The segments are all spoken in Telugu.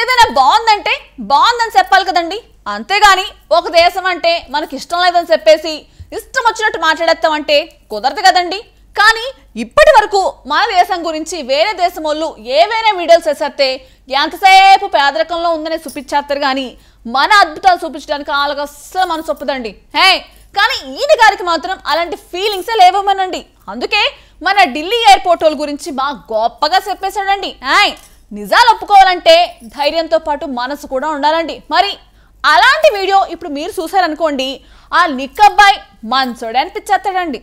ఏదైనా బాగుందంటే బాగుందని చెప్పాలి కదండి. అంతేగాని ఒక దేశం అంటే మనకి ఇష్టం లేదని చెప్పేసి ఇష్టం వచ్చినట్టు మాట్లాడేస్తామంటే కుదరదు కదండి. కానీ ఇప్పటి వరకు మన దేశం గురించి వేరే దేశం వాళ్ళు ఏవైనా వీడియోలు చేసేస్తే ఎంతసేపు పేదరికంలో ఉందని చూపించేస్తారు కానీ మన అద్భుతాలు చూపించడానికి వాళ్ళకి అస్సలు మనసు ఒప్పదండి. కానీ ఈయన గారికి మాత్రం అలాంటి ఫీలింగ్సే లేవమనండి. అందుకే మన ఢిల్లీ ఎయిర్పోర్ట్ వాళ్ళ గురించి బాగా గొప్పగా చెప్పేశాడండి. నిజాలు ఒప్పుకోవాలంటే ధైర్యంతో పాటు మనసు కూడా ఉండాలండి. మరి అలాంటి వీడియో ఇప్పుడు మీరు చూసారనుకోండి, ఆ నిక్ అబ్బాయి మంచోడే అనిపించేస్తాడండి.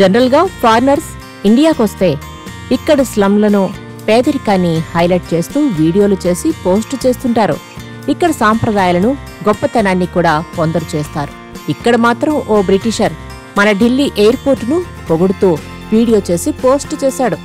జనరల్ గా ఫారినర్స్ ఇండియాకు వస్తే ఇక్కడ స్లమ్లను పేదరికాన్ని హైలైట్ చేస్తూ వీడియోలు చేసి పోస్ట్ చేస్తుంటారు. ఇక్కడ సాంప్రదాయాలను గొప్పతనాన్ని కూడా కొందరు చేస్తారు. ఇక్కడ మాత్రం ఓ బ్రిటిషర్ మన ఢిల్లీ ఎయిర్పోర్ట్ ను పొగుడుతూ వీడియో చేసి పోస్ట్ చేశాడు.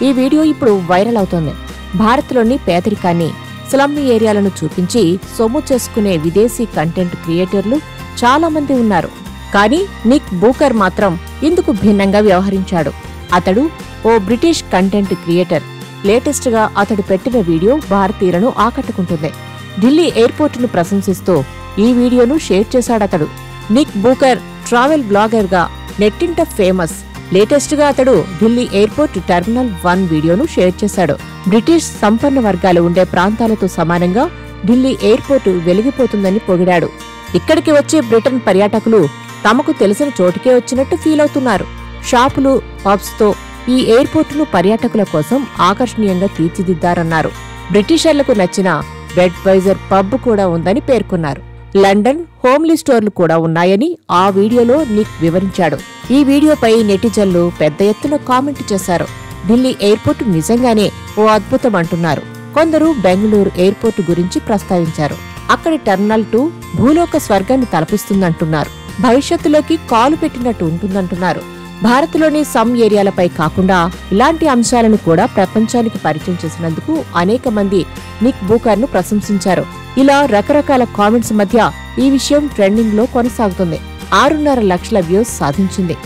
ఈ వీడియో ఇప్పుడు వైరల్ అవుతోంది. భారత్లోని పేదరికాన్ని, స్లమ్ ఏరియాలను చూపించి సొమ్ము చేసుకునే విదేశీ కంటెంట్ క్రియేటర్లు చాలా మంది ఉన్నారు. కానీ నిక్ బూకర్ మాత్రం ఇందుకు భిన్నంగా వ్యవహరించాడు. అతడు ఓ బ్రిటిష్ కంటెంట్ క్రియేటర్. లేటెస్ట్ గా అతడు పెట్టిన వీడియో భారతీయులను ఆకట్టుకుంటుంది. ఢిల్లీ ఎయిర్పోర్టును ప్రశంసిస్తూ ఈ వీడియోను షేర్ చేశాడతడు. నిక్ బూకర్ ట్రావెల్ బ్లాగర్ గా నెట్టింట ఫేమస్. లేటెస్ట్ గా అతడు ఢిల్లీ ఎయిర్పోర్ట్ టెర్మినల్ 1 వీడియోను షేర్ చేశాడు. బ్రిటిష్ సంపన్న వర్గాలు ఉండే ప్రాంతాలతో సమానంగా ఢిల్లీ ఎయిర్పోర్టు వెలిగిపోతుందని పొగిడాడు. ఇక్కడికి వచ్చే బ్రిటన్ పర్యాటకులు తమకు తెలిసిన చోటుకే వచ్చినట్టు ఫీల్ అవుతున్నారు. షాపులు, పబ్స్ తో ఈ ఎయిర్పోర్టును పర్యాటకుల కోసం ఆకర్షణీయంగా తీర్చిదిద్దారన్నారు. బ్రిటిషర్లకు నచ్చిన బెడ్వైజర్ పబ్ కూడా ఉందని పేర్కొన్నారు. లండన్ హోమ్లీ స్టోర్లు కూడా ఉన్నాయని ఆ వీడియోలో నిక్ వివరించాడు. ఈ వీడియోపై నెటిజన్లు పెద్ద ఎత్తున కామెంట్ చేశారు. ఢిల్లీ ఎయిర్పోర్టు నిజంగానే ఓ అద్భుతం అంటున్నారు. కొందరు బెంగళూరు ఎయిర్పోర్టు గురించి ప్రస్తావించారు. అక్కడి టెర్మినల్ 2 భూలోక స్వర్గాన్ని తలపిస్తుందంటున్నారు. భవిష్యత్తులోకి కాలు పెట్టినట్టు ఉంటుందంటున్నారు. భారత్లోని సమ్ ఏరియాలపై కాకుండా ఇలాంటి అంశాలను కూడా ప్రపంచానికి పరిచయం చేసినందుకు అనేక మంది నిక్ బూకర్ ను ప్రశంసించారు. ఇలా రకరకాల కామెంట్స్ మధ్య ఈ విషయం ట్రెండింగ్ లో కొనసాగుతుంది. 6.5 లక్షల వ్యూస్ సాధించింది.